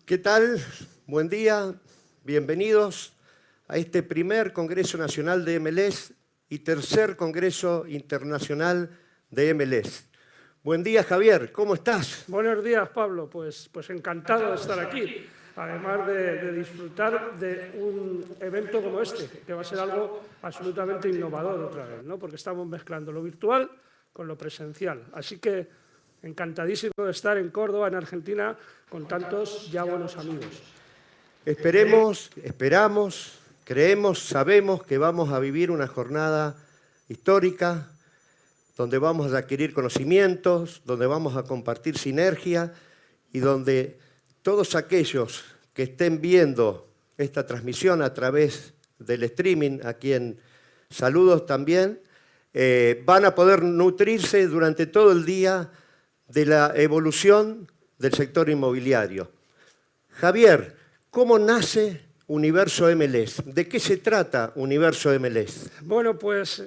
¿Qué tal? Buen día, bienvenidos a este primer Congreso Nacional de MLS y tercer Congreso Internacional de MLS. Buen día, Javier, ¿cómo estás? Buenos días, Pablo. Pues encantado de estar aquí, además de disfrutar de un evento como este, que va a ser algo absolutamente innovador otra vez, ¿no? Porque estamos mezclando lo virtual con lo presencial. Así que encantadísimo de estar en Córdoba, en Argentina, con tantos ya buenos amigos. Esperamos, creemos, sabemos que vamos a vivir una jornada histórica, donde vamos a adquirir conocimientos, donde vamos a compartir sinergia y donde todos aquellos que estén viendo esta transmisión a través del streaming, a quien saludos también, van a poder nutrirse durante todo el día de la evolución del sector inmobiliario. Javier, ¿cómo nace Universo MLS? ¿De qué se trata Universo MLS? Bueno, pues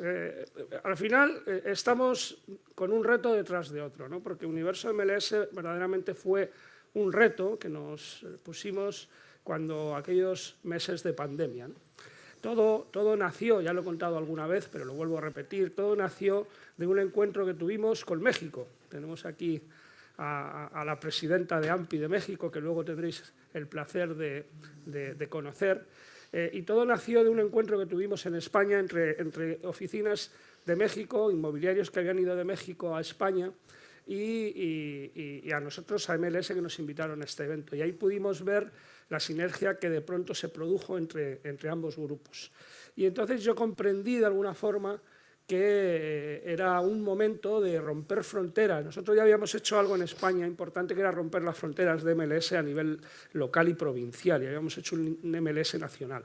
al final estamos con un reto detrás de otro, ¿no? Porque Universo MLS verdaderamente fue un reto que nos pusimos cuando aquellos meses de pandemia, ¿no? Todo nació, ya lo he contado alguna vez, pero lo vuelvo a repetir, todo nació de un encuentro que tuvimos con México. Tenemos aquí a la presidenta de AMPI de México, que luego tendréis el placer de conocer. Y todo nació de un encuentro que tuvimos en España entre oficinas de México, inmobiliarios que habían ido de México a España y a nosotros, a MLS, que nos invitaron a este evento. Y ahí pudimos ver la sinergia que de pronto se produjo entre ambos grupos. Y entonces yo comprendí de alguna forma que era un momento de romper fronteras. Nosotros ya habíamos hecho algo en España importante, que era romper las fronteras de MLS a nivel local y provincial, y habíamos hecho un MLS nacional.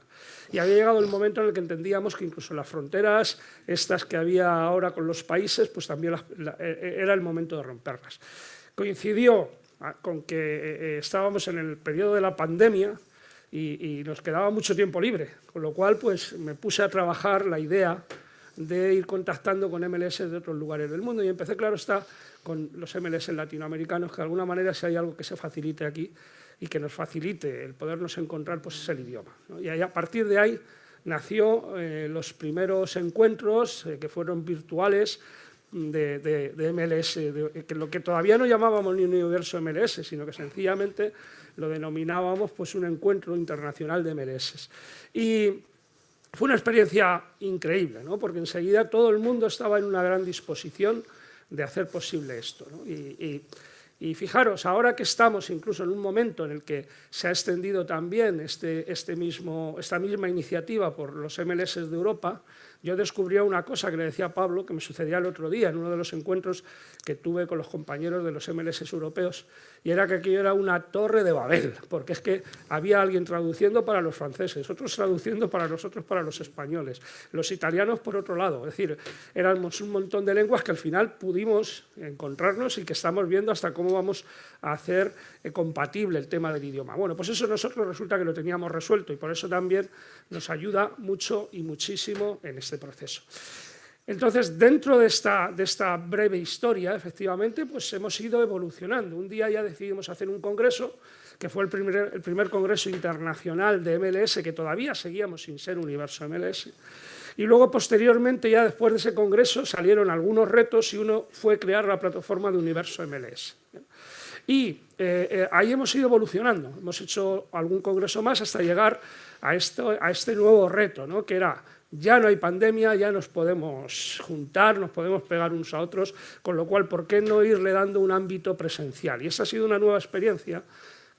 Y había llegado el momento en el que entendíamos que incluso las fronteras, estas que había ahora con los países, pues también era el momento de romperlas. Coincidió con que estábamos en el periodo de la pandemia y nos quedaba mucho tiempo libre, con lo cual pues me puse a trabajar la idea de ir contactando con MLS de otros lugares del mundo y empecé, claro está, con los MLS latinoamericanos, que de alguna manera si hay algo que se facilite aquí y que nos facilite el podernos encontrar, pues es el idioma, ¿no? Y ahí, a partir de ahí nació los primeros encuentros que fueron virtuales de MLS, que lo que todavía no llamábamos ni Universo MLS, sino que sencillamente lo denominábamos pues un encuentro internacional de MLS. Y fue una experiencia increíble, ¿no? Porque enseguida todo el mundo estaba en una gran disposición de hacer posible esto, ¿no? Y fijaros, ahora que estamos incluso en un momento en el que se ha extendido también esta misma iniciativa por los MLS de Europa, yo descubrí una cosa que le decía a Pablo, que me sucedía el otro día en uno de los encuentros que tuve con los compañeros de los MLS europeos, y era que aquello era una torre de Babel, porque es que había alguien traduciendo para los franceses, otros traduciendo para nosotros, para los españoles, los italianos por otro lado, es decir, éramos un montón de lenguas que al final pudimos encontrarnos y que estamos viendo hasta cómo vamos a hacer compatible el tema del idioma. Bueno, pues eso nosotros resulta que lo teníamos resuelto y por eso también nos ayuda mucho y muchísimo en este proceso. Entonces, dentro de esta breve historia, efectivamente, pues hemos ido evolucionando. Un día ya decidimos hacer un congreso, que fue el primer congreso internacional de MLS, que todavía seguíamos sin ser Universo MLS. Y luego, posteriormente, ya después de ese congreso, salieron algunos retos y uno fue crear la plataforma de Universo MLS. Y ahí hemos ido evolucionando. Hemos hecho algún congreso más hasta llegar a este nuevo reto, ¿no? Que era: ya no hay pandemia, ya nos podemos juntar, nos podemos pegar unos a otros, con lo cual, ¿por qué no irle dando un ámbito presencial? Y esa ha sido una nueva experiencia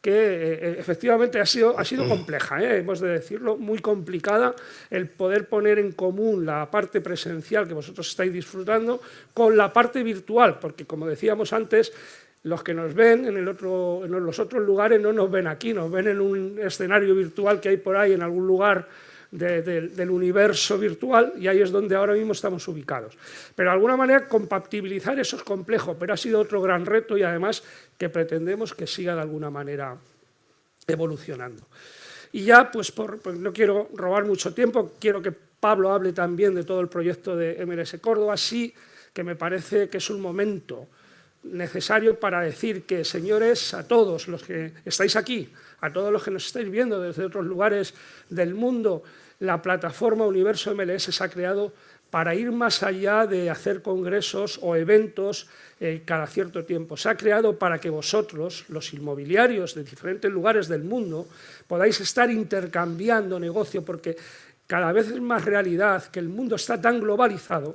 que efectivamente ha sido compleja, hemos de decirlo, muy complicada, el poder poner en común la parte presencial que vosotros estáis disfrutando con la parte virtual, porque como decíamos antes, los que nos ven en los otros lugares no nos ven aquí, nos ven en un escenario virtual que hay por ahí en algún lugar del universo virtual, y ahí es donde ahora mismo estamos ubicados. Pero de alguna manera compatibilizar eso es complejo, pero ha sido otro gran reto y además que pretendemos que siga de alguna manera evolucionando. Y ya, pues no quiero robar mucho tiempo, quiero que Pablo hable también de todo el proyecto de MLS Córdoba, sí que me parece que es un momento necesario para decir que, señores, a todos los que estáis aquí, a todos los que nos estáis viendo desde otros lugares del mundo, la plataforma Universo MLS se ha creado para ir más allá de hacer congresos o eventos cada cierto tiempo. Se ha creado para que vosotros, los inmobiliarios de diferentes lugares del mundo, podáis estar intercambiando negocio, porque cada vez es más realidad que el mundo está tan globalizado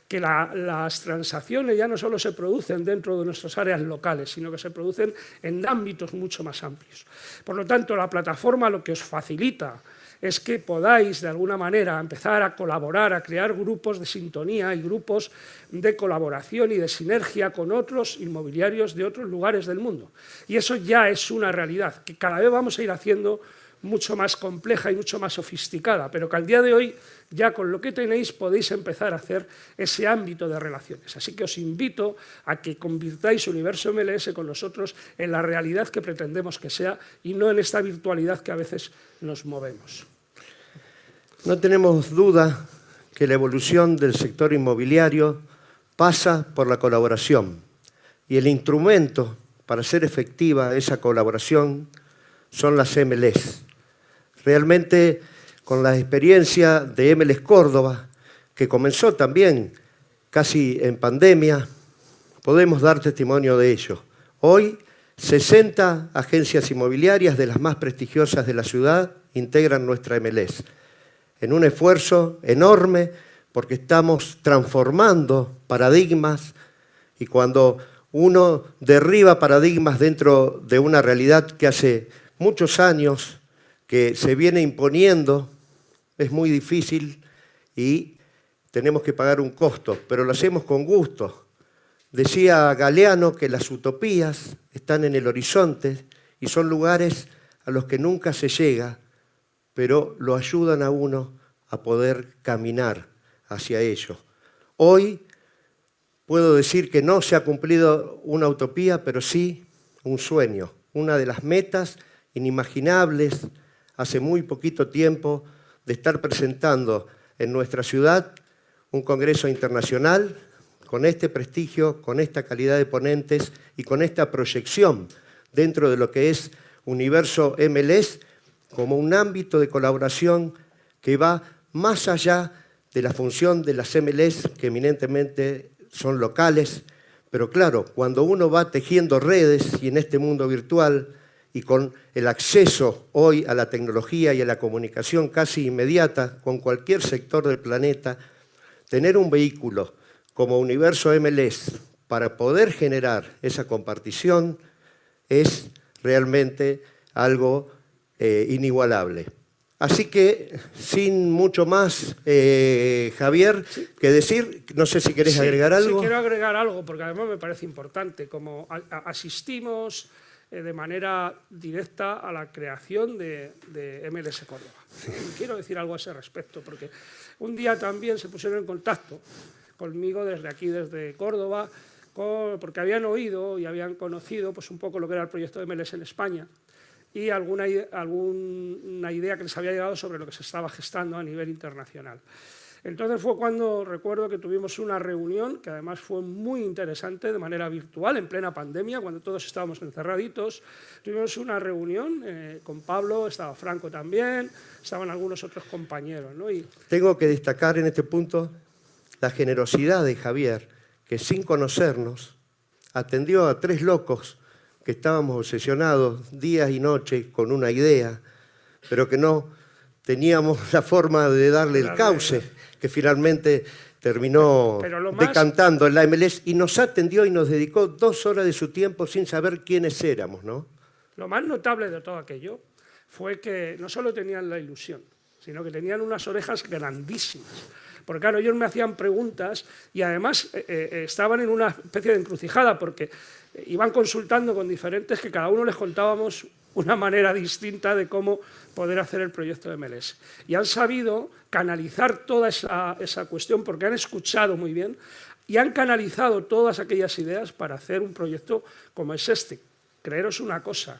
que las transacciones ya no solo se producen dentro de nuestras áreas locales, sino que se producen en ámbitos mucho más amplios. Por lo tanto, la plataforma lo que os facilita es que podáis, de alguna manera, empezar a colaborar, a crear grupos de sintonía y grupos de colaboración y de sinergia con otros inmobiliarios de otros lugares del mundo. Y eso ya es una realidad, que cada vez vamos a ir haciendo mucho más compleja y mucho más sofisticada, pero que al día de hoy, ya con lo que tenéis, podéis empezar a hacer ese ámbito de relaciones. Así que os invito a que convirtáis Universo MLS con nosotros en la realidad que pretendemos que sea y no en esta virtualidad que a veces nos movemos. No tenemos duda que la evolución del sector inmobiliario pasa por la colaboración y el instrumento para hacer efectiva esa colaboración son las MLS. Realmente, con la experiencia de MLS Córdoba, que comenzó también casi en pandemia, podemos dar testimonio de ello. Hoy, 60 agencias inmobiliarias de las más prestigiosas de la ciudad integran nuestra MLS, en un esfuerzo enorme porque estamos transformando paradigmas y cuando uno derriba paradigmas dentro de una realidad que hace muchos años que se viene imponiendo, es muy difícil y tenemos que pagar un costo, pero lo hacemos con gusto. Decía Galeano que las utopías están en el horizonte y son lugares a los que nunca se llega, pero lo ayudan a uno a poder caminar hacia ello. Hoy puedo decir que no se ha cumplido una utopía, pero sí un sueño, una de las metas inimaginables hace muy poquito tiempo de estar presentando en nuestra ciudad un congreso internacional con este prestigio, con esta calidad de ponentes y con esta proyección dentro de lo que es Universo MLS como un ámbito de colaboración que va más allá de la función de las MLS, que eminentemente son locales, pero claro, cuando uno va tejiendo redes y en este mundo virtual y con el acceso hoy a la tecnología y a la comunicación casi inmediata con cualquier sector del planeta, tener un vehículo como Universo MLS para poder generar esa compartición es realmente algo inigualable. Así que, sin mucho más, Javier, que decir, no sé si querés agregar algo. Sí, quiero agregar algo, porque además me parece importante. Como asistimos de manera directa a la creación de MLS Córdoba. Quiero decir algo a ese respecto, porque un día también se pusieron en contacto conmigo desde aquí, desde Córdoba, porque habían oído y habían conocido pues, un poco lo que era el proyecto de MLS en España y alguna idea que les había llegado sobre lo que se estaba gestando a nivel internacional. Entonces fue cuando recuerdo que tuvimos una reunión, que además fue muy interesante, de manera virtual, en plena pandemia, cuando todos estábamos encerraditos. Tuvimos una reunión con Pablo, estaba Franco también, estaban algunos otros compañeros, ¿no? Tengo que destacar en este punto la generosidad de Javier, que sin conocernos atendió a 3 locos que estábamos obsesionados días y noches con una idea, pero que no teníamos la forma de darle el cauce, que finalmente terminó decantando en la MLS y nos atendió y nos dedicó 2 horas de su tiempo sin saber quiénes éramos, ¿no? Lo más notable de todo aquello fue que no solo tenían la ilusión, sino que tenían unas orejas grandísimas. Porque claro, ellos me hacían preguntas y además estaban en una especie de encrucijada porque iban consultando con diferentes que cada uno les contábamos una manera distinta de cómo poder hacer el proyecto de MLS. Y han sabido canalizar toda esa cuestión porque han escuchado muy bien y han canalizado todas aquellas ideas para hacer un proyecto como es este. Creeros una cosa,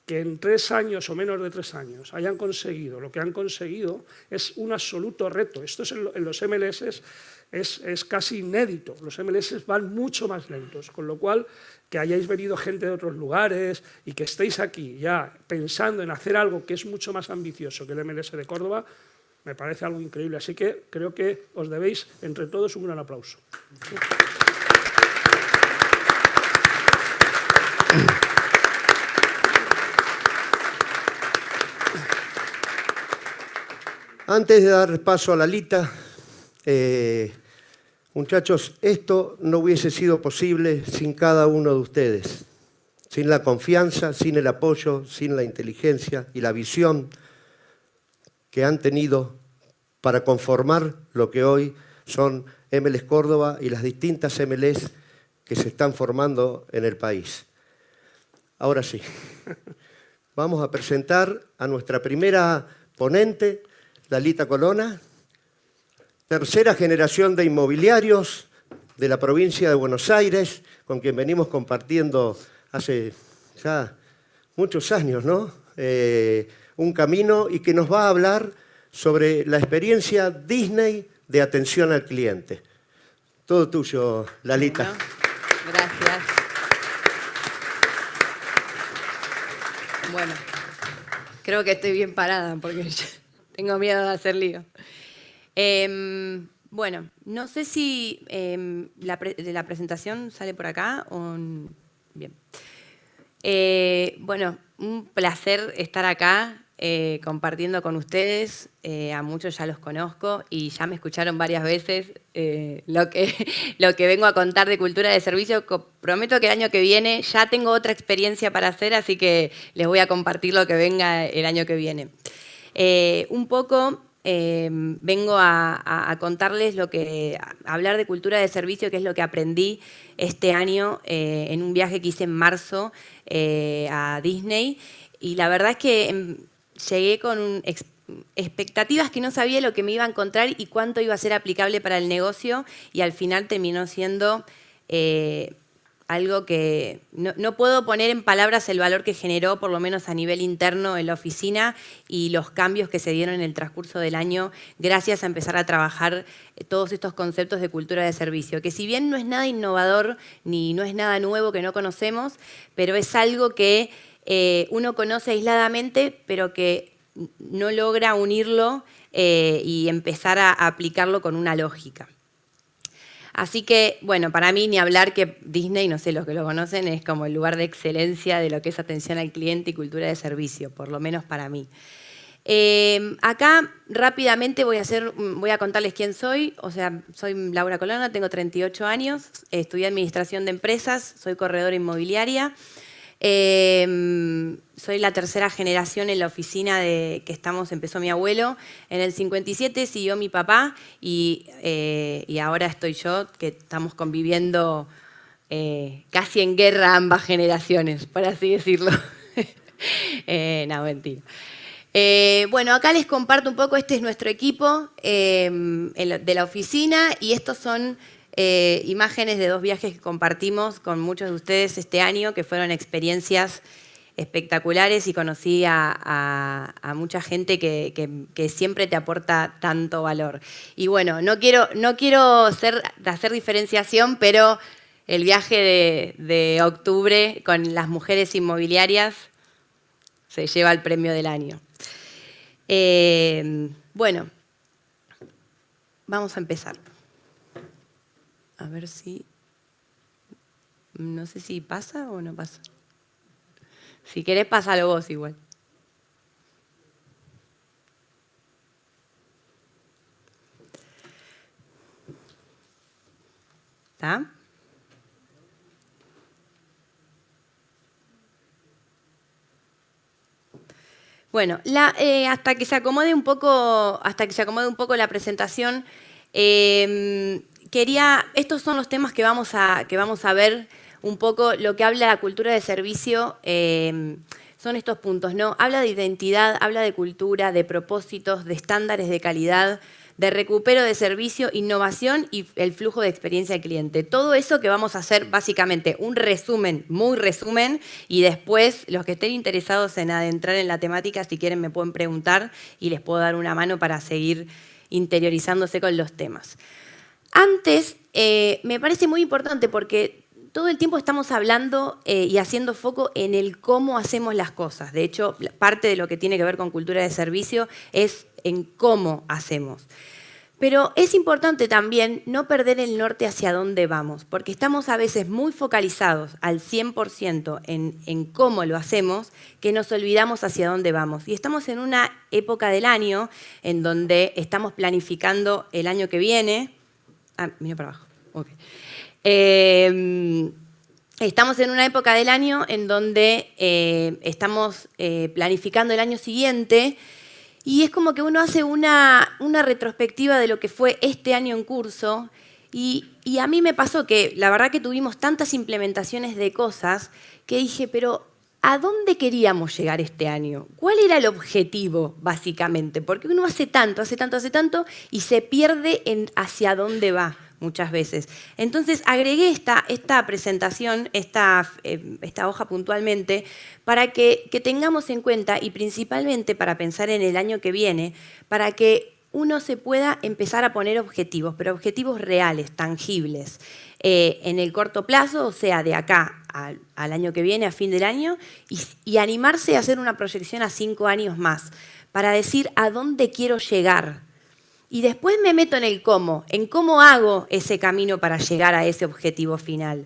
que en 3 años o menos de 3 años hayan conseguido lo que han conseguido es un absoluto reto. Esto es en los MLS es casi inédito. Los MLS van mucho más lentos, con lo cual que hayáis venido gente de otros lugares y que estéis aquí ya pensando en hacer algo que es mucho más ambicioso que el MLS de Córdoba, me parece algo increíble. Así que creo que os debéis entre todos un gran aplauso. Antes de dar paso a Lalita, muchachos, esto no hubiese sido posible sin cada uno de ustedes, sin la confianza, sin el apoyo, sin la inteligencia y la visión que han tenido para conformar lo que hoy son MLS Córdoba y las distintas MLS que se están formando en el país. Ahora sí, vamos a presentar a nuestra primera ponente, Lalita Colonna, tercera generación de inmobiliarios de la provincia de Buenos Aires, con quien venimos compartiendo hace ya muchos años, ¿no? Un camino, y que nos va a hablar sobre la experiencia Disney de atención al cliente. Todo tuyo, Lalita. Bueno, gracias. Bueno, creo que estoy bien parada porque tengo miedo de hacer lío. Bueno, no sé si la presentación sale por acá o... Bien. Bueno, un placer estar acá compartiendo con ustedes. A muchos ya los conozco y ya me escucharon varias veces lo que vengo a contar de cultura de servicio. Prometo que el año que viene ya tengo otra experiencia para hacer, así que les voy a compartir lo que venga el año que viene. Un poco vengo a contarles a hablar de cultura de servicio, que es lo que aprendí este año en un viaje que hice en marzo a Disney. Y la verdad es que llegué con expectativas que no sabía lo que me iba a encontrar y cuánto iba a ser aplicable para el negocio, y al final terminó siendo algo que no puedo poner en palabras el valor que generó, por lo menos a nivel interno en la oficina, y los cambios que se dieron en el transcurso del año gracias a empezar a trabajar todos estos conceptos de cultura de servicio, que si bien no es nada innovador ni no es nada nuevo que no conocemos, pero es algo que uno conoce aisladamente, pero que no logra unirlo y empezar a aplicarlo con una lógica. Así que, bueno, para mí ni hablar que Disney, no sé, los que lo conocen, es como el lugar de excelencia de lo que es atención al cliente y cultura de servicio, por lo menos para mí. Acá rápidamente voy a contarles quién soy. O sea, soy Laura Colonna, tengo 38 años, estudié Administración de Empresas, soy corredora inmobiliaria. Soy la tercera generación en la oficina empezó mi abuelo. En el 57 siguió mi papá y ahora estoy yo, que estamos conviviendo casi en guerra ambas generaciones, por así decirlo. No, mentira. Bueno, acá les comparto un poco, este es nuestro equipo de la oficina, y estos son imágenes de 2 viajes que compartimos con muchos de ustedes este año, que fueron experiencias espectaculares, y conocí a mucha gente que siempre te aporta tanto valor. Y bueno, no quiero hacer diferenciación, pero el viaje de octubre con las mujeres inmobiliarias se lleva el premio del año. Bueno, vamos a empezar. A ver si... No sé si pasa o no pasa. Si querés, pásalo vos igual. ¿Está? Bueno, hasta que se acomode un poco la presentación, estos son los temas que vamos a ver un poco. Lo que habla la cultura de servicio son estos puntos, ¿no? Habla de identidad, habla de cultura, de propósitos, de estándares de calidad, de recupero de servicio, innovación y el flujo de experiencia del cliente. Todo eso que vamos a hacer básicamente un resumen, muy resumen, y después los que estén interesados en adentrar en la temática, si quieren me pueden preguntar y les puedo dar una mano para seguir interiorizándose con los temas. Antes, me parece muy importante porque todo el tiempo estamos hablando y haciendo foco en el cómo hacemos las cosas. De hecho, parte de lo que tiene que ver con cultura de servicio es en cómo hacemos. Pero es importante también no perder el norte hacia dónde vamos, porque estamos a veces muy focalizados al 100% en cómo lo hacemos, que nos olvidamos hacia dónde vamos. Y estamos en una época del año en donde estamos planificando el año que viene. Mira para abajo. Okay. Estamos en una época del año en donde estamos planificando el año siguiente y es como que uno hace una retrospectiva de lo que fue este año en curso y a mí me pasó que la verdad que tuvimos tantas implementaciones de cosas que dije, pero ¿a dónde queríamos llegar este año? ¿Cuál era el objetivo, básicamente? Porque uno hace tanto y se pierde en hacia dónde va muchas veces. Entonces agregué esta presentación, esta hoja puntualmente, para que tengamos en cuenta y principalmente para pensar en el año que viene, para que uno se pueda empezar a poner objetivos, pero objetivos reales, tangibles, en el corto plazo, o sea, de acá al año que viene, a fin del año, y animarse a hacer una proyección a 5 años más, para decir a dónde quiero llegar. Y después me meto en cómo hago ese camino para llegar a ese objetivo final.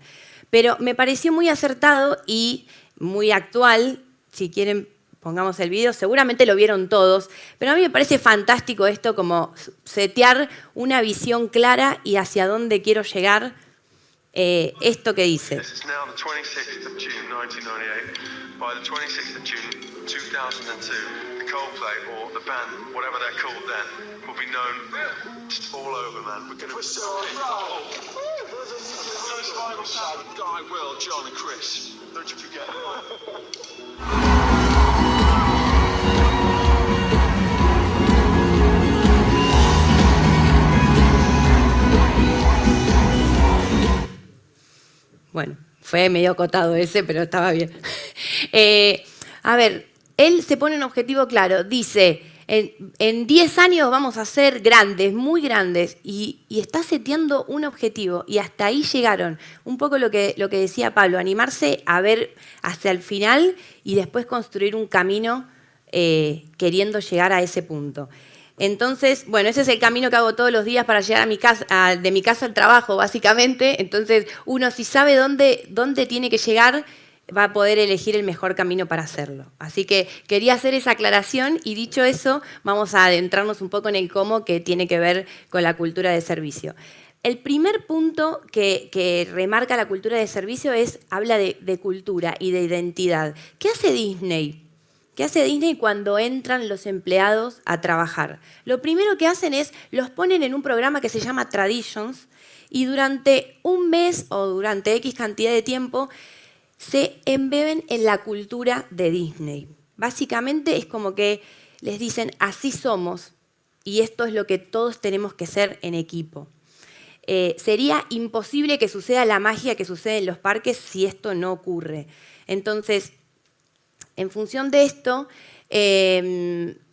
Pero me pareció muy acertado y muy actual. Si quieren, pongamos el video. Seguramente lo vieron todos. Pero a mí me parece fantástico esto, como setear una visión clara y hacia dónde quiero llegar. Esto que dice. This is now the 26th of June 1998. By the 26th of June 2002, the Coldplay, or the band, whatever they're called then, will be known all over, man. We're gonna... First final sound, Guy, Will, John and Chris. Don't you forget. Bueno, fue medio acotado ese, pero estaba bien. A ver, él se pone un objetivo claro. Dice, en 10 años vamos a ser grandes, muy grandes, y está seteando un objetivo. Y hasta ahí llegaron. Un poco lo que decía Pablo, animarse a ver hacia el final y después construir un camino queriendo llegar a ese punto. Entonces, bueno, ese es el camino que hago todos los días para llegar a mi casa, de mi casa al trabajo, básicamente. Entonces, uno si sabe dónde tiene que llegar, va a poder elegir el mejor camino para hacerlo. Así que quería hacer esa aclaración y dicho eso, vamos a adentrarnos un poco en el cómo, que tiene que ver con la cultura de servicio. El primer punto que remarca la cultura de servicio habla de cultura y de identidad. ¿Qué hace Disney? ¿Qué hace Disney cuando entran los empleados a trabajar? Lo primero que hacen es, los ponen en un programa que se llama Traditions y durante un mes o durante X cantidad de tiempo se embeben en la cultura de Disney. Básicamente es como que les dicen, así somos y esto es lo que todos tenemos que ser en equipo. Sería imposible que suceda la magia que sucede en los parques si esto no ocurre. Entonces, en función de esto,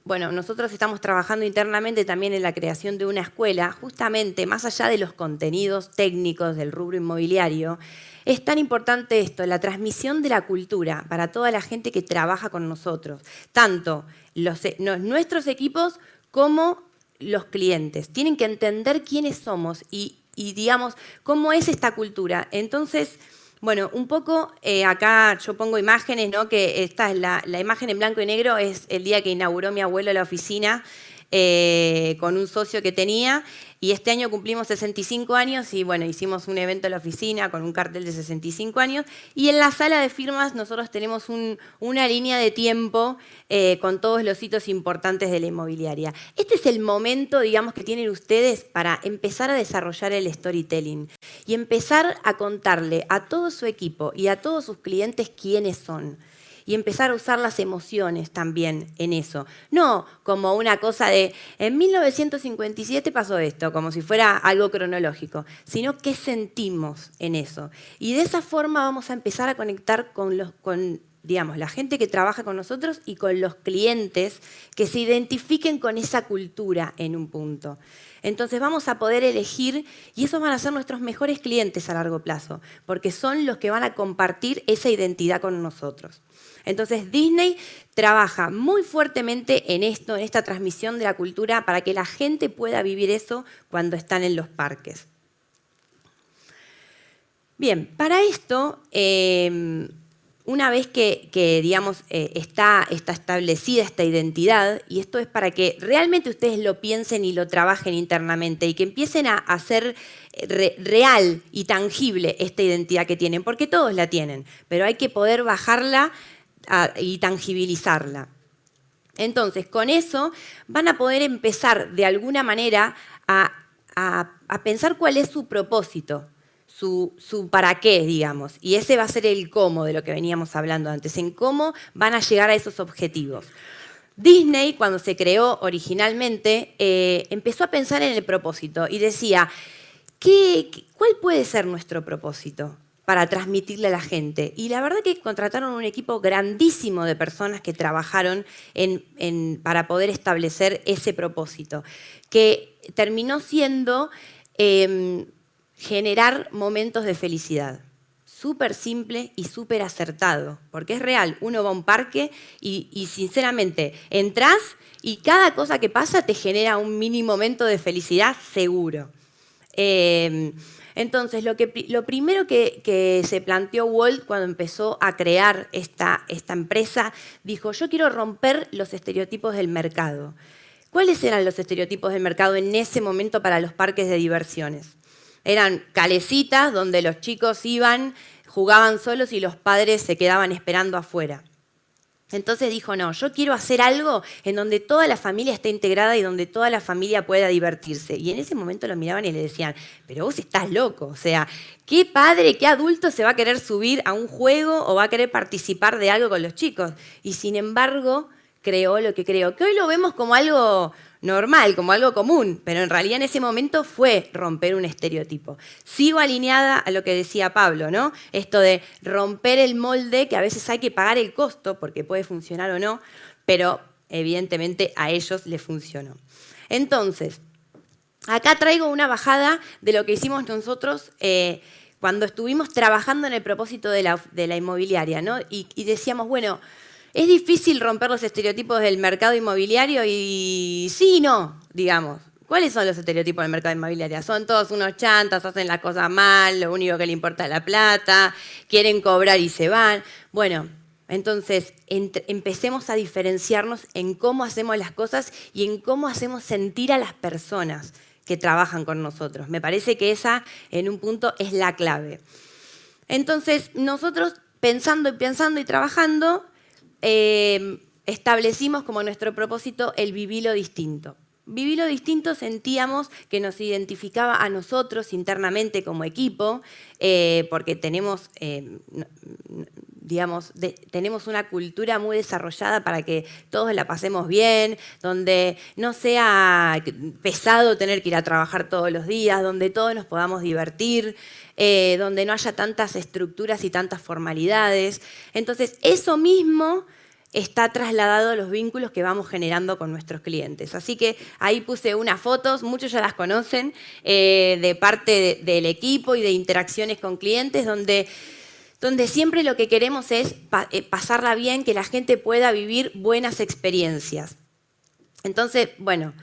bueno, nosotros estamos trabajando internamente también en la creación de una escuela, justamente más allá de los contenidos técnicos del rubro inmobiliario. Es tan importante esto, la transmisión de la cultura para toda la gente que trabaja con nosotros, tanto nuestros equipos como los clientes. Tienen que entender quiénes somos y digamos, cómo es esta cultura. Entonces, bueno, un poco acá yo pongo imágenes, ¿no? Que esta es la imagen en blanco y negro, es el día que inauguró mi abuelo la oficina con un socio que tenía. Y este año cumplimos 65 años y bueno, hicimos un evento en la oficina con un cartel de 65 años. Y en la sala de firmas nosotros tenemos una línea de tiempo con todos los hitos importantes de la inmobiliaria. Este es el momento, digamos, que tienen ustedes para empezar a desarrollar el storytelling y empezar a contarle a todo su equipo y a todos sus clientes quiénes son. y empezar a usar las emociones también en eso. No como una cosa de, en 1957 pasó esto, como si fuera algo cronológico, sino qué sentimos en eso. Y de esa forma vamos a empezar a conectar con digamos, la gente que trabaja con nosotros y con los clientes que se identifiquen con esa cultura en un punto. Entonces vamos a poder elegir y esos van a ser nuestros mejores clientes a largo plazo, porque son los que van a compartir esa identidad con nosotros. Entonces Disney trabaja muy fuertemente en esto, en esta transmisión de la cultura, para que la gente pueda vivir eso cuando están en los parques. Bien, para esto, una vez que digamos, está establecida esta identidad, y esto es para que realmente ustedes lo piensen y lo trabajen internamente y que empiecen a hacer real y tangible esta identidad que tienen, porque todos la tienen, pero hay que poder bajarla y tangibilizarla. Entonces, con eso van a poder empezar de alguna manera a pensar cuál es su propósito. Su para qué, digamos. Y ese va a ser el cómo de lo que veníamos hablando antes, en cómo van a llegar a esos objetivos. Disney, cuando se creó originalmente, empezó a pensar en el propósito y decía, ¿cuál puede ser nuestro propósito para transmitirle a la gente? Y la verdad que contrataron un equipo grandísimo de personas que trabajaron para poder establecer ese propósito, que terminó siendo generar momentos de felicidad. Súper simple y súper acertado, porque es real. Uno va a un parque y sinceramente entras y cada cosa que pasa te genera un mini momento de felicidad seguro. Entonces, lo primero que se planteó Walt cuando empezó a crear esta empresa, dijo, yo quiero romper los estereotipos del mercado. ¿Cuáles eran los estereotipos del mercado en ese momento para los parques de diversiones? Eran calecitas donde los chicos iban, jugaban solos y los padres se quedaban esperando afuera. Entonces dijo, no, yo quiero hacer algo en donde toda la familia esté integrada y donde toda la familia pueda divertirse. Y en ese momento lo miraban y le decían, pero vos estás loco. O sea, ¿qué padre, qué adulto se va a querer subir a un juego o va a querer participar de algo con los chicos? Y sin embargo, creó lo que creó, que hoy lo vemos como algo normal, como algo común, pero en realidad en ese momento fue romper un estereotipo. Sigo alineada a lo que decía Pablo, ¿no? Esto de romper el molde, que a veces hay que pagar el costo, porque puede funcionar o no, pero evidentemente a ellos les funcionó. Entonces, acá traigo una bajada de lo que hicimos nosotros cuando estuvimos trabajando en el propósito de la inmobiliaria, ¿no? Y decíamos, bueno, es difícil romper los estereotipos del mercado inmobiliario y sí y no, digamos. ¿Cuáles son los estereotipos del mercado inmobiliario? Son todos unos chantas, hacen las cosas mal, lo único que le importa es la plata, quieren cobrar y se van. Bueno, entonces empecemos a diferenciarnos en cómo hacemos las cosas y en cómo hacemos sentir a las personas que trabajan con nosotros. Me parece que esa, en un punto, es la clave. Entonces, nosotros pensando y trabajando, establecimos como nuestro propósito el vivirlo distinto. Vivirlo distinto sentíamos que nos identificaba a nosotros internamente como equipo, porque tenemos, tenemos una cultura muy desarrollada para que todos la pasemos bien, donde no sea pesado tener que ir a trabajar todos los días, donde todos nos podamos divertir, donde no haya tantas estructuras y tantas formalidades. Entonces, eso mismo está trasladado a los vínculos que vamos generando con nuestros clientes. Así que ahí puse unas fotos, muchos ya las conocen, de parte del equipo y de interacciones con clientes, donde siempre lo que queremos es pasarla bien, que la gente pueda vivir buenas experiencias. Entonces, bueno,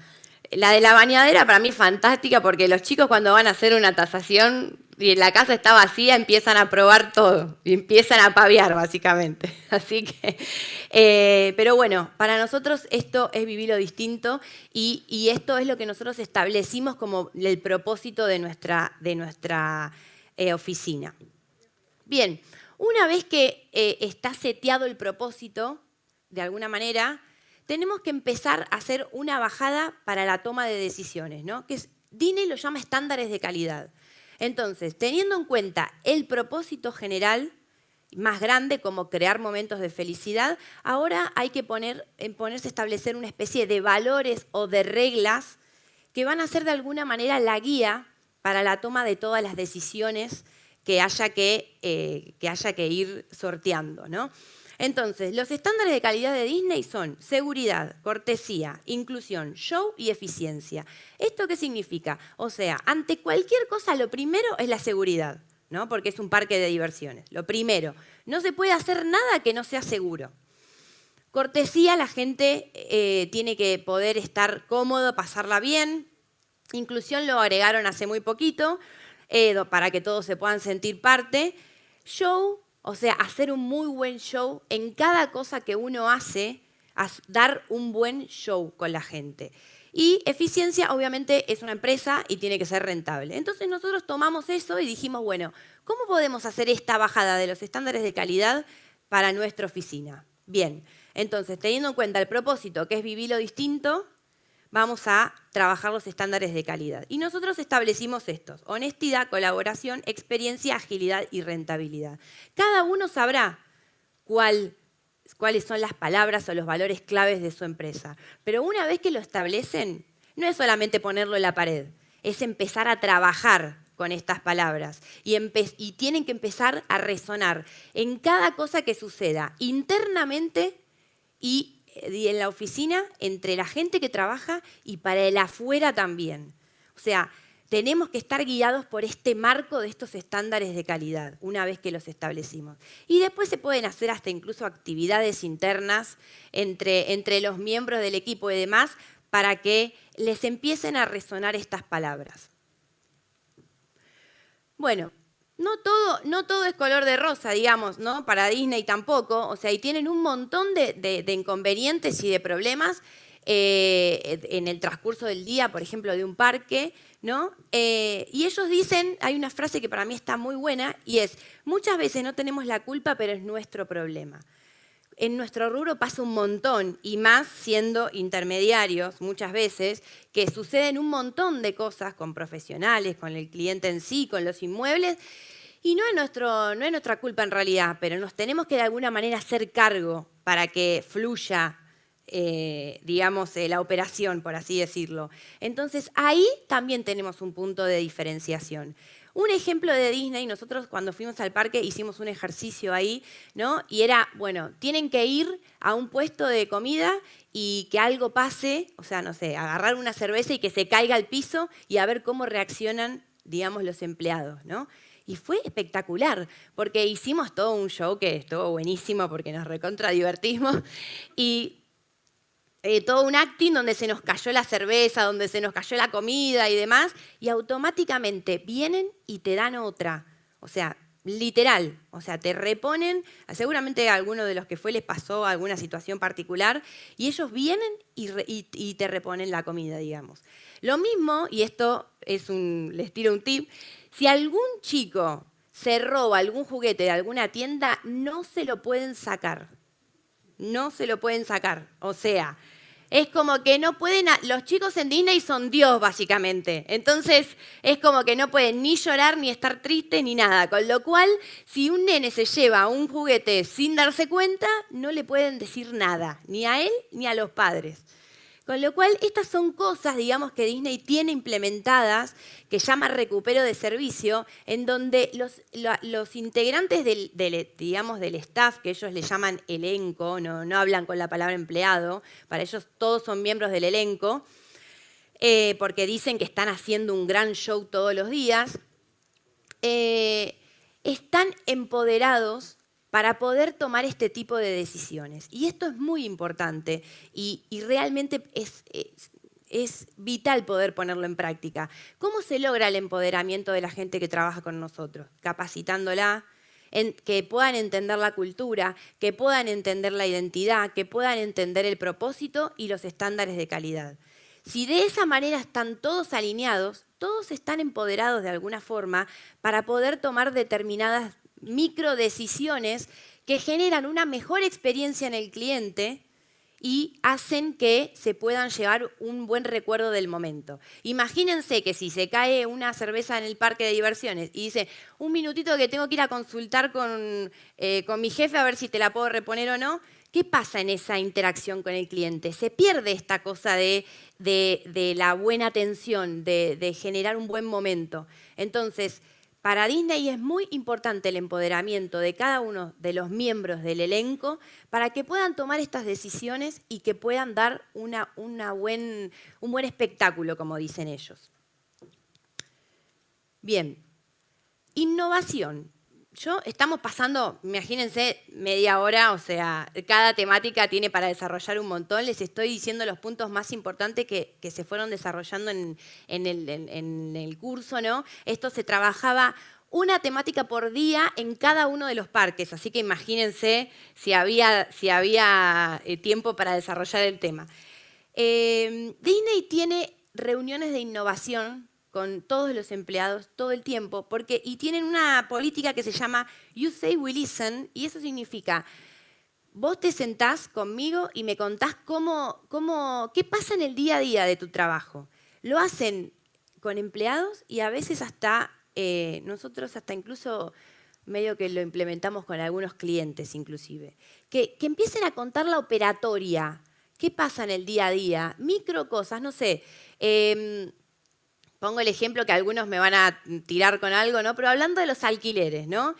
la de la bañadera para mí es fantástica porque los chicos cuando van a hacer una tasación y la casa está vacía, empiezan a probar todo y empiezan a paviar, básicamente. Así que, pero bueno, para nosotros esto es vivirlo distinto y esto es lo que nosotros establecimos como el propósito de nuestra oficina. Bien, una vez que está seteado el propósito, de alguna manera, tenemos que empezar a hacer una bajada para la toma de decisiones, ¿no? Que Disney lo llama estándares de calidad. Entonces, teniendo en cuenta el propósito general más grande, como crear momentos de felicidad, ahora hay que ponerse a establecer una especie de valores o de reglas que van a ser de alguna manera la guía para la toma de todas las decisiones que haya que ir sorteando, ¿no? Entonces, los estándares de calidad de Disney son seguridad, cortesía, inclusión, show y eficiencia. ¿Esto qué significa? O sea, ante cualquier cosa lo primero es la seguridad, ¿no? Porque es un parque de diversiones. Lo primero, no se puede hacer nada que no sea seguro. Cortesía, la gente tiene que poder estar cómodo, pasarla bien. Inclusión lo agregaron hace muy poquito para que todos se puedan sentir parte. Show, o sea, hacer un muy buen show en cada cosa que uno hace, dar un buen show con la gente. Y eficiencia, obviamente, es una empresa y tiene que ser rentable. Entonces nosotros tomamos eso y dijimos, bueno, ¿cómo podemos hacer esta bajada de los estándares de calidad para nuestra oficina? Bien, entonces, teniendo en cuenta el propósito, que es vivir lo distinto, vamos a trabajar los estándares de calidad. Y nosotros establecimos estos: honestidad, colaboración, experiencia, agilidad y rentabilidad. Cada uno sabrá cuáles son las palabras o los valores claves de su empresa. Pero una vez que lo establecen, no es solamente ponerlo en la pared, es empezar a trabajar con estas palabras y tienen que empezar a resonar en cada cosa que suceda internamente y en la oficina, entre la gente que trabaja y para el afuera también. O sea, tenemos que estar guiados por este marco de estos estándares de calidad, una vez que los establecimos. Y después se pueden hacer hasta incluso actividades internas entre los miembros del equipo y demás para que les empiecen a resonar estas palabras. Bueno, no todo es color de rosa, digamos, ¿no? Para Disney tampoco. O sea, y tienen un montón de inconvenientes y de problemas en el transcurso del día, por ejemplo, de un parque, ¿no? Y ellos dicen, hay una frase que para mí está muy buena, y es: muchas veces no tenemos la culpa, pero es nuestro problema. En nuestro rubro pasa un montón, y más siendo intermediarios muchas veces, que suceden un montón de cosas con profesionales, con el cliente en sí, con los inmuebles, y no es nuestra culpa en realidad, pero nos tenemos que de alguna manera hacer cargo para que fluya, digamos, la operación, por así decirlo. Entonces, ahí también tenemos un punto de diferenciación. Un ejemplo de Disney, nosotros cuando fuimos al parque hicimos un ejercicio ahí, ¿no? Y era, bueno, tienen que ir a un puesto de comida y que algo pase, o sea, no sé, agarrar una cerveza y que se caiga al piso y a ver cómo reaccionan, digamos, los empleados, ¿no? Y fue espectacular, porque hicimos todo un show que estuvo buenísimo porque nos recontra divertimos y todo un acting donde se nos cayó la cerveza, donde se nos cayó la comida y demás, y automáticamente vienen y te dan otra. O sea, literal, o sea, te reponen, seguramente a alguno de los que fue les pasó alguna situación particular, y ellos vienen y te reponen la comida, digamos. Lo mismo, y esto les tiro un tip, si algún chico se roba algún juguete de alguna tienda, no se lo pueden sacar. No se lo pueden sacar. O sea, es como que no pueden, los chicos en Disney son Dios básicamente, entonces es como que no pueden ni llorar, ni estar tristes, ni nada, con lo cual si un nene se lleva un juguete sin darse cuenta, no le pueden decir nada, ni a él ni a los padres. Con lo cual, estas son cosas, digamos, que Disney tiene implementadas, que llama recupero de servicio, en donde los integrantes del staff, que ellos le llaman elenco, no hablan con la palabra empleado, para ellos todos son miembros del elenco, porque dicen que están haciendo un gran show todos los días, están empoderados para poder tomar este tipo de decisiones. Y esto es muy importante y realmente es vital poder ponerlo en práctica. ¿Cómo se logra el empoderamiento de la gente que trabaja con nosotros? Capacitándola, que puedan entender la cultura, que puedan entender la identidad, que puedan entender el propósito y los estándares de calidad. Si de esa manera están todos alineados, todos están empoderados de alguna forma para poder tomar determinadas microdecisiones que generan una mejor experiencia en el cliente y hacen que se puedan llevar un buen recuerdo del momento. Imagínense que si se cae una cerveza en el parque de diversiones y dice, un minutito que tengo que ir a consultar con mi jefe a ver si te la puedo reponer o no, ¿qué pasa en esa interacción con el cliente? Se pierde esta cosa de la buena atención, de generar un buen momento. Entonces, para Disney es muy importante el empoderamiento de cada uno de los miembros del elenco para que puedan tomar estas decisiones y que puedan dar un buen espectáculo, como dicen ellos. Bien, innovación. Estamos pasando, imagínense, media hora, o sea, cada temática tiene para desarrollar un montón. Les estoy diciendo los puntos más importantes que se fueron desarrollando en el curso, ¿no? Esto se trabajaba una temática por día en cada uno de los parques, así que imagínense si había tiempo para desarrollar el tema. Disney tiene reuniones de innovación con todos los empleados todo el tiempo, y tienen una política que se llama You Say We Listen, y eso significa, vos te sentás conmigo y me contás qué pasa en el día a día de tu trabajo. Lo hacen con empleados y a veces nosotros hasta incluso medio que lo implementamos con algunos clientes inclusive. Que empiecen a contar la operatoria, qué pasa en el día a día, micro cosas, no sé. Pongo el ejemplo que algunos me van a tirar con algo, ¿no? Pero hablando de los alquileres, ¿no?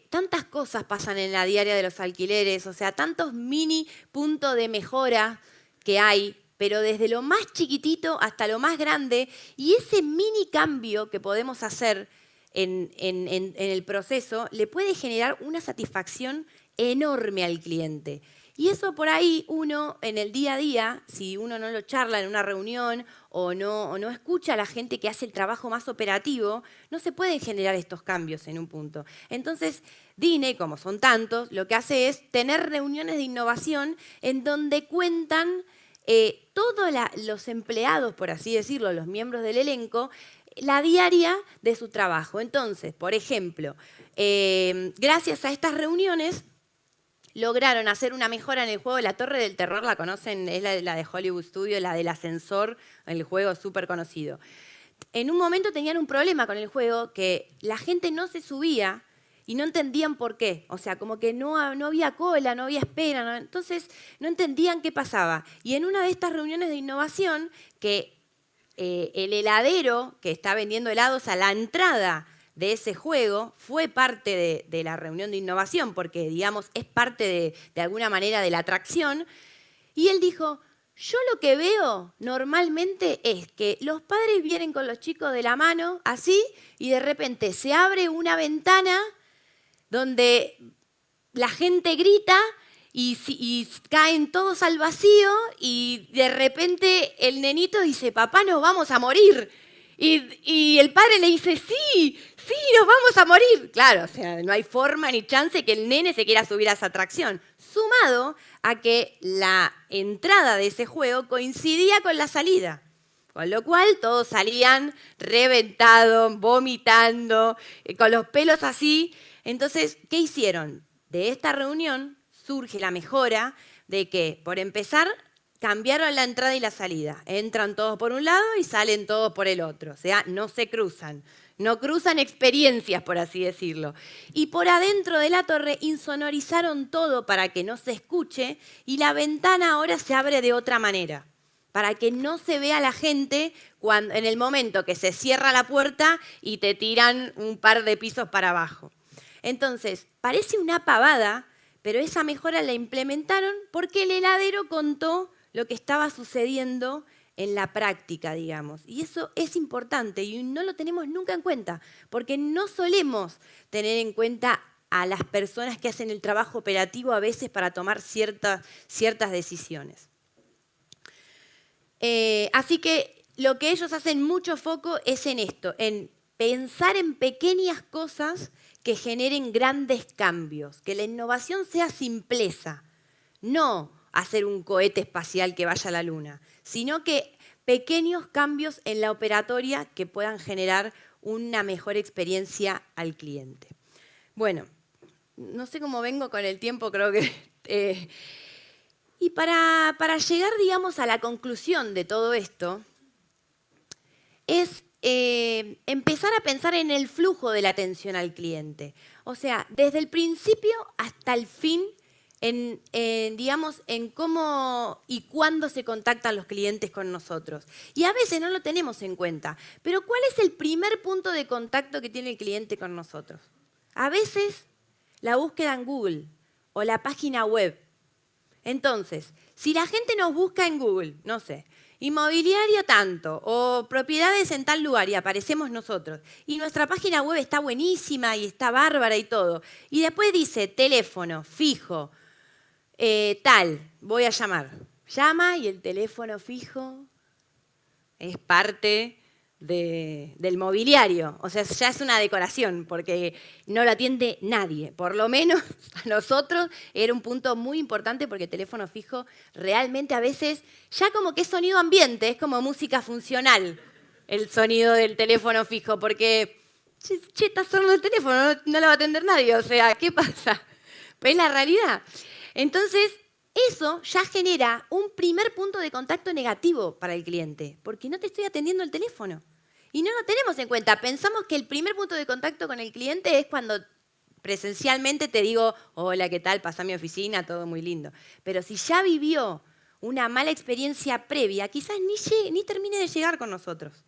Tantas cosas pasan en la diaria de los alquileres, o sea, tantos mini puntos de mejora que hay, pero desde lo más chiquitito hasta lo más grande, y ese mini cambio que podemos hacer en el proceso le puede generar una satisfacción enorme al cliente. Y eso por ahí uno en el día a día, si uno no lo charla en una reunión o no escucha a la gente que hace el trabajo más operativo, no se pueden generar estos cambios en un punto. Entonces, Disney, como son tantos, lo que hace es tener reuniones de innovación en donde cuentan todos los empleados, por así decirlo, los miembros del elenco, la diaria de su trabajo. Entonces, por ejemplo, gracias a estas reuniones, lograron hacer una mejora en el juego de La Torre del Terror, la conocen, es la de Hollywood Studios, la del ascensor, el juego súper conocido. En un momento tenían un problema con el juego que la gente no se subía y no entendían por qué. O sea, como que no había cola, no había espera, ¿no? Entonces no entendían qué pasaba. Y en una de estas reuniones de innovación, que el heladero que está vendiendo helados a la entrada de ese juego fue parte de la reunión de innovación, porque, digamos, es parte de alguna manera de la atracción. Y él dijo, yo lo que veo normalmente es que los padres vienen con los chicos de la mano, así, y de repente se abre una ventana donde la gente grita y caen todos al vacío y de repente el nenito dice, papá, nos vamos a morir. Y el padre le dice, sí, nos vamos a morir. Claro, o sea, no hay forma ni chance que el nene se quiera subir a esa atracción. Sumado a que la entrada de ese juego coincidía con la salida. Con lo cual todos salían reventados, vomitando, con los pelos así. Entonces, ¿qué hicieron? De esta reunión surge la mejora de que, por empezar, cambiaron la entrada y la salida. Entran todos por un lado y salen todos por el otro. O sea, no se cruzan. No cruzan experiencias, por así decirlo. Y por adentro de la torre insonorizaron todo para que no se escuche y la ventana ahora se abre de otra manera, para que no se vea la gente en el momento que se cierra la puerta y te tiran un par de pisos para abajo. Entonces, parece una pavada, pero esa mejora la implementaron porque el heladero contó lo que estaba sucediendo en la práctica, digamos. Y eso es importante y no lo tenemos nunca en cuenta, porque no solemos tener en cuenta a las personas que hacen el trabajo operativo a veces para tomar ciertas decisiones. Así que lo que ellos hacen mucho foco es en esto, en pensar en pequeñas cosas que generen grandes cambios, que la innovación sea simpleza, no hacer un cohete espacial que vaya a la luna, sino que pequeños cambios en la operatoria que puedan generar una mejor experiencia al cliente. Bueno, no sé cómo vengo con el tiempo, creo que Y para llegar, digamos, a la conclusión de todo esto, es empezar a pensar en el flujo de la atención al cliente. O sea, desde el principio hasta el fin, digamos, en cómo y cuándo se contactan los clientes con nosotros. Y a veces no lo tenemos en cuenta. Pero ¿cuál es el primer punto de contacto que tiene el cliente con nosotros? A veces la búsqueda en Google o la página web. Entonces, si la gente nos busca en Google, no sé, inmobiliario tanto o propiedades en tal lugar y aparecemos nosotros y nuestra página web está buenísima y está bárbara y todo, y después dice teléfono fijo, tal, voy a llamar. Llama y el teléfono fijo es parte del mobiliario. O sea, ya es una decoración porque no lo atiende nadie. Por lo menos a nosotros era un punto muy importante porque el teléfono fijo realmente a veces ya como que es sonido ambiente, es como música funcional el sonido del teléfono fijo porque, che, está sonando el teléfono, no lo va a atender nadie. O sea, ¿qué pasa? Pues es la realidad. Entonces, eso ya genera un primer punto de contacto negativo para el cliente, porque no te estoy atendiendo el teléfono. Y no lo tenemos en cuenta. Pensamos que el primer punto de contacto con el cliente es cuando presencialmente te digo, hola, ¿qué tal? Pasá a mi oficina, todo muy lindo. Pero si ya vivió una mala experiencia previa, quizás ni termine de llegar con nosotros.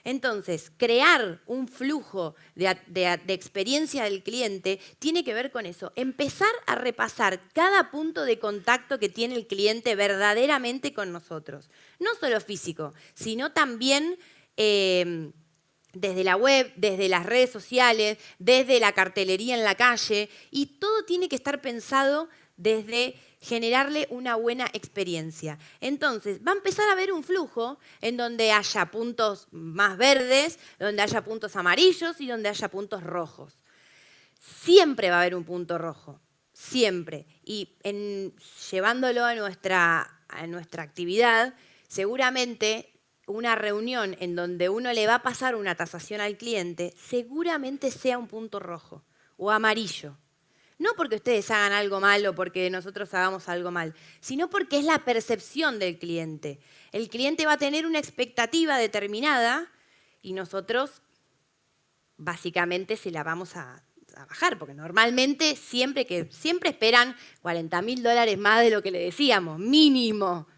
Entonces, crear un flujo de experiencia del cliente tiene que ver con eso. Empezar a repasar cada punto de contacto que tiene el cliente verdaderamente con nosotros. No solo físico, sino también desde la web, desde las redes sociales, desde la cartelería en la calle. Y todo tiene que estar pensado desde generarle una buena experiencia. Entonces, va a empezar a haber un flujo en donde haya puntos más verdes, donde haya puntos amarillos y donde haya puntos rojos. Siempre va a haber un punto rojo, siempre. Y llevándolo a nuestra actividad, seguramente una reunión en donde uno le va a pasar una tasación al cliente, seguramente sea un punto rojo o amarillo. No porque ustedes hagan algo mal o porque nosotros hagamos algo mal, sino porque es la percepción del cliente. El cliente va a tener una expectativa determinada y nosotros básicamente se la vamos a bajar, porque normalmente siempre esperan $40.000 más de lo que le decíamos, mínimo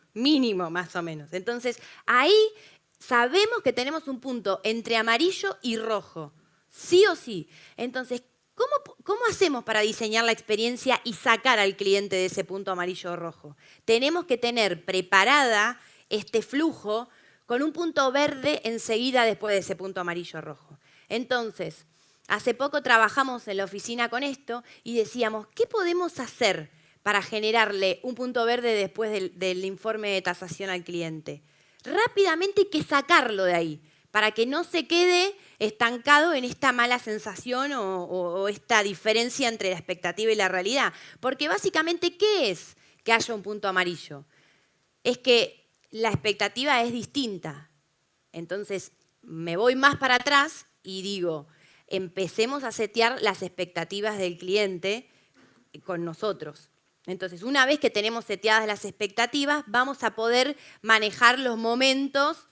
más o menos. Entonces, ahí sabemos que tenemos un punto entre amarillo y rojo, sí o sí. Entonces, ¿cómo hacemos para diseñar la experiencia y sacar al cliente de ese punto amarillo o rojo? Tenemos que tener preparada este flujo con un punto verde enseguida después de ese punto amarillo o rojo. Entonces, hace poco trabajamos en la oficina con esto y decíamos, ¿qué podemos hacer para generarle un punto verde después del informe de tasación al cliente? Rápidamente hay que sacarlo de ahí, para que no se quede estancado en esta mala sensación o esta diferencia entre la expectativa y la realidad. Porque básicamente, ¿qué es que haya un punto amarillo? Es que la expectativa es distinta. Entonces, me voy más para atrás y digo, empecemos a setear las expectativas del cliente con nosotros. Entonces, una vez que tenemos seteadas las expectativas, vamos a poder manejar los momentos.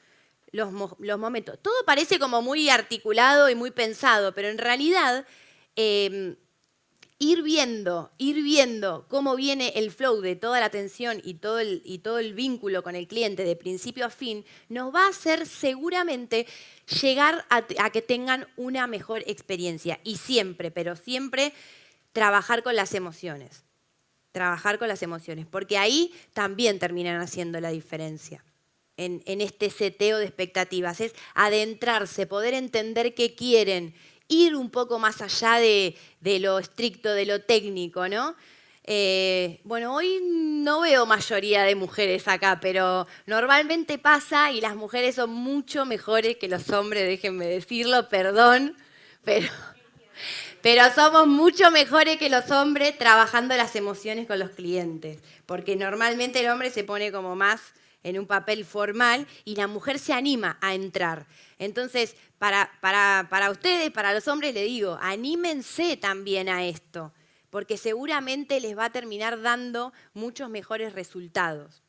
Todo parece como muy articulado y muy pensado, pero en realidad ir viendo cómo viene el flow de toda la atención y todo el vínculo con el cliente de principio a fin, nos va a hacer seguramente llegar a que tengan una mejor experiencia. Y siempre, pero siempre, trabajar con las emociones. Porque ahí también terminan haciendo la diferencia. En este seteo de expectativas, es adentrarse, poder entender qué quieren, ir un poco más allá de lo estricto, de lo técnico, ¿no? Bueno, hoy no veo mayoría de mujeres acá, pero normalmente pasa y las mujeres son mucho mejores que los hombres, déjenme decirlo, perdón, pero somos mucho mejores que los hombres trabajando las emociones con los clientes, porque normalmente el hombre se pone como más en un papel formal y la mujer se anima a entrar. Entonces, para ustedes, para los hombres, les digo, anímense también a esto, porque seguramente les va a terminar dando muchos mejores resultados.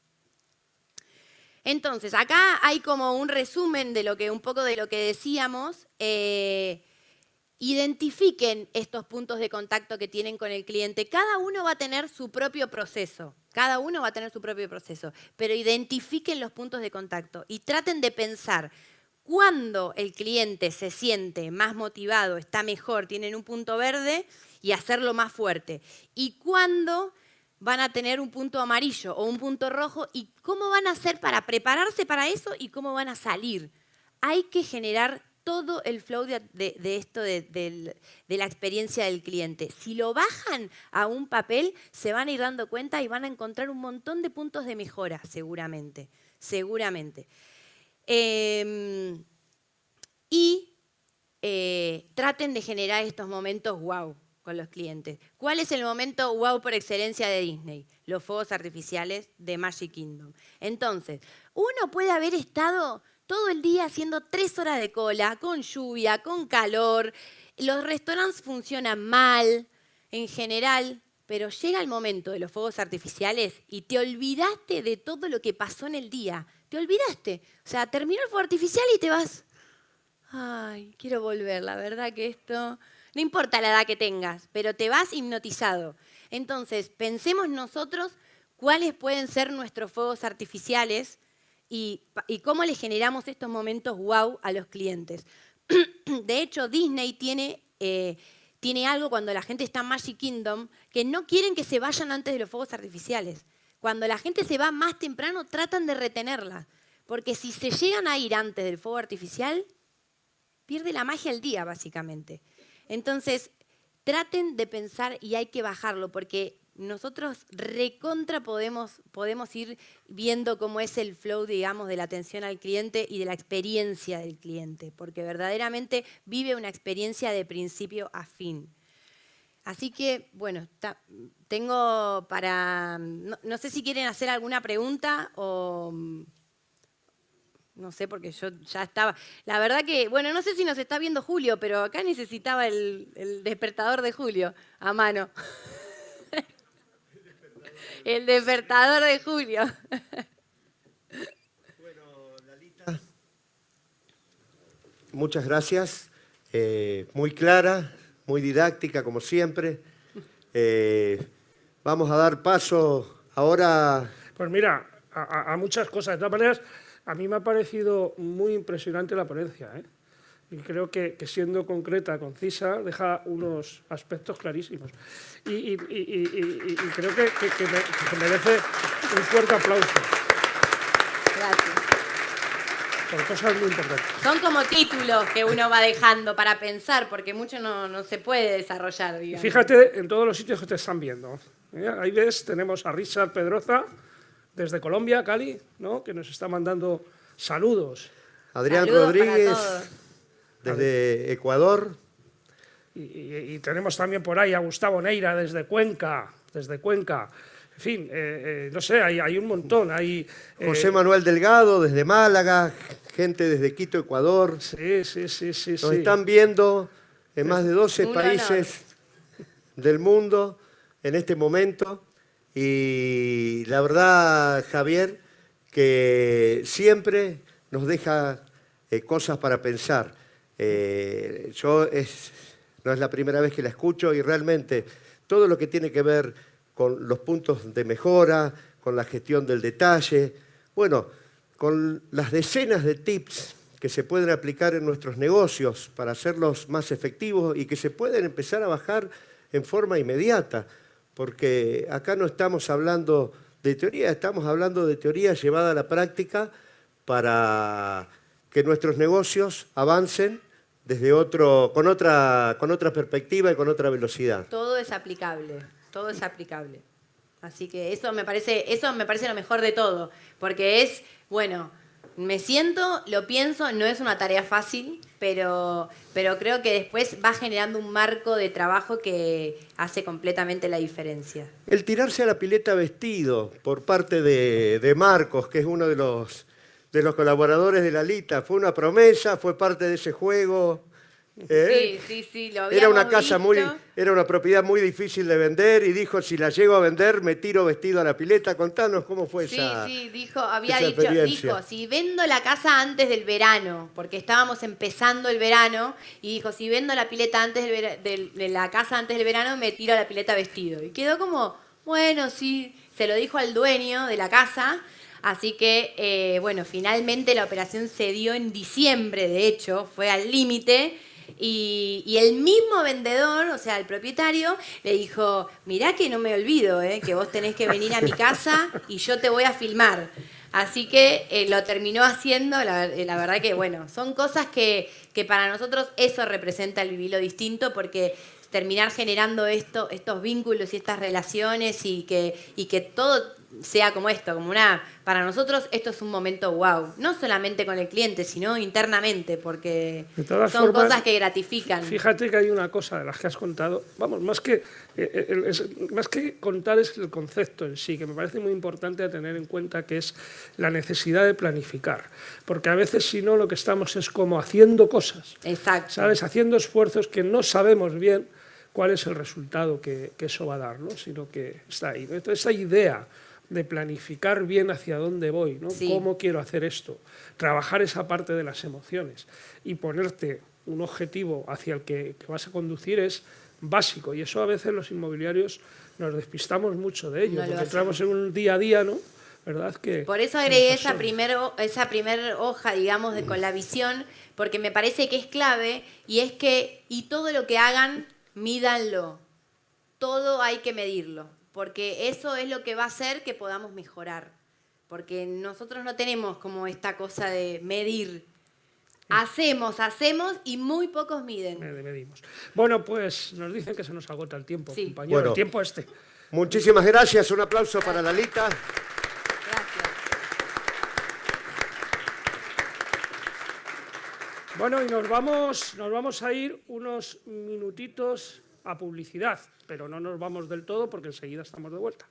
Entonces, acá hay como un resumen de un poco de lo que decíamos. Identifiquen estos puntos de contacto que tienen con el cliente. Cada uno va a tener su propio proceso. Cada uno va a tener su propio proceso. Pero identifiquen los puntos de contacto y traten de pensar cuándo el cliente se siente más motivado, está mejor, tienen un punto verde y hacerlo más fuerte. Y cuándo van a tener un punto amarillo o un punto rojo y cómo van a hacer para prepararse para eso y cómo van a salir. Hay que generar todo el flow de esto de la experiencia del cliente. Si lo bajan a un papel, se van a ir dando cuenta y van a encontrar un montón de puntos de mejora, seguramente. Seguramente. Traten de generar estos momentos wow con los clientes. ¿Cuál es el momento wow por excelencia de Disney? Los fuegos artificiales de Magic Kingdom. Entonces, uno puede haber estado todo el día haciendo 3 horas de cola, con lluvia, con calor. Los restaurantes funcionan mal en general, pero llega el momento de los fuegos artificiales y te olvidaste de todo lo que pasó en el día. Te olvidaste. O sea, terminó el fuego artificial y te vas. Ay, quiero volver. La verdad que esto... No importa la edad que tengas, pero te vas hipnotizado. Entonces, pensemos nosotros cuáles pueden ser nuestros fuegos artificiales y cómo les generamos estos momentos wow a los clientes. De hecho, Disney tiene algo cuando la gente está en Magic Kingdom, que no quieren que se vayan antes de los fuegos artificiales. Cuando la gente se va más temprano, tratan de retenerla. Porque si se llegan a ir antes del fuego artificial, pierde la magia el día, básicamente. Entonces, traten de pensar y hay que bajarlo, porque nosotros recontra podemos ir viendo cómo es el flow, digamos, de la atención al cliente y de la experiencia del cliente, porque verdaderamente vive una experiencia de principio a fin. Así que, bueno, tengo para... No sé si quieren hacer alguna pregunta o... No sé, porque yo ya estaba... La verdad que, bueno, no sé si nos está viendo Julio, pero acá necesitaba el despertador de Julio a mano. El despertador de Julio. Bueno, Lalita, muchas gracias. Muy clara, muy didáctica, como siempre. Vamos a dar paso ahora... Pues mira, a muchas cosas. De todas maneras, a mí me ha parecido muy impresionante la ponencia, ¿eh? Y creo que siendo concreta, concisa, deja unos aspectos clarísimos. Y creo que merece un fuerte aplauso. Gracias. Por cosas muy importantes. Son como títulos que uno va dejando para pensar, porque mucho no se puede desarrollar, digamos. Fíjate en todos los sitios que te están viendo. Ahí ves, tenemos a Richard Pedroza, desde Colombia, Cali, ¿no? Que nos está mandando saludos. Adrián Saludos Rodríguez, para todos. desde Ecuador. Y tenemos también por ahí a Gustavo Neira desde Cuenca. En fin, no sé, hay un montón. Hay, José Manuel Delgado, desde Málaga. Gente desde Quito, Ecuador. Sí. Nos están viendo en más de 12 Un países del mundo en este momento. Y la verdad, Javier, que siempre nos deja cosas para pensar. No es la primera vez que la escucho y realmente todo lo que tiene que ver con los puntos de mejora, con la gestión del detalle, bueno, con las decenas de tips que se pueden aplicar en nuestros negocios para hacerlos más efectivos y que se pueden empezar a bajar en forma inmediata, porque acá no estamos hablando de teoría, estamos hablando de teoría llevada a la práctica para que nuestros negocios avancen con otra perspectiva y con otra velocidad. Todo es aplicable. Así que eso me parece lo mejor de todo, porque es, bueno, me siento, lo pienso, no es una tarea fácil, pero creo que después va generando un marco de trabajo que hace completamente la diferencia. El tirarse a la pileta vestido por parte de Marcos, que es uno de los colaboradores de Lalita, fue una promesa, fue parte de ese juego ¿Eh? Sí, lo Era una habíamos casa visto. era una propiedad muy difícil de vender y dijo, si la llego a vender, me tiro vestido a la pileta. Contanos cómo fue esa Había esa dicho, experiencia. si vendo la casa antes del verano, porque estábamos empezando el verano, y dijo, si vendo la pileta antes de la casa antes del verano, me tiro a la pileta vestido. Y quedó como, bueno, sí, se lo dijo al dueño de la casa. Así que, bueno, finalmente la operación se dio en diciembre, de hecho, fue al límite. Y el mismo vendedor, o sea, el propietario, le dijo, mirá que no me olvido, que vos tenés que venir a mi casa y yo te voy a filmar. Así que lo terminó haciendo, la verdad que, bueno, son cosas que para nosotros eso representa el vivilo distinto, porque terminar generando estos vínculos y estas relaciones y que todo sea como esto, para nosotros esto es un momento wow, no solamente con el cliente, sino internamente, porque De todas son formas, cosas que gratifican. Fíjate que hay una cosa de las que has contado, vamos, más que contar es el concepto en sí, que me parece muy importante a tener en cuenta, que es la necesidad de planificar, porque a veces si no lo que estamos es como haciendo cosas, Exacto. ¿sabes? Haciendo esfuerzos que no sabemos bien cuál es el resultado que eso va a dar, ¿no? Sino que está ahí, ¿no? Entonces, esa idea de planificar bien hacia dónde voy, ¿no? Sí. Cómo quiero hacer esto, trabajar esa parte de las emociones y ponerte un objetivo hacia el que vas a conducir es básico, y eso a veces los inmobiliarios nos despistamos mucho de ello, No lo porque hacemos. entramos en un día a día, ¿no? ¿Verdad? Por eso agregué esa primer hoja, digamos, con la visión, porque me parece que es clave, y es que, y todo lo que hagan, mídanlo. Todo hay que medirlo, porque eso es lo que va a hacer que podamos mejorar. Porque nosotros no tenemos como esta cosa de medir. Hacemos y muy pocos miden. Medimos. Bueno, pues nos dicen que se nos agota el tiempo, Sí. compañero, Bueno. el tiempo este. Muchísimas gracias. Un aplauso para Lalita. Gracias. Bueno, y nos vamos a ir unos minutitos a publicidad, pero no nos vamos del todo porque enseguida estamos de vuelta.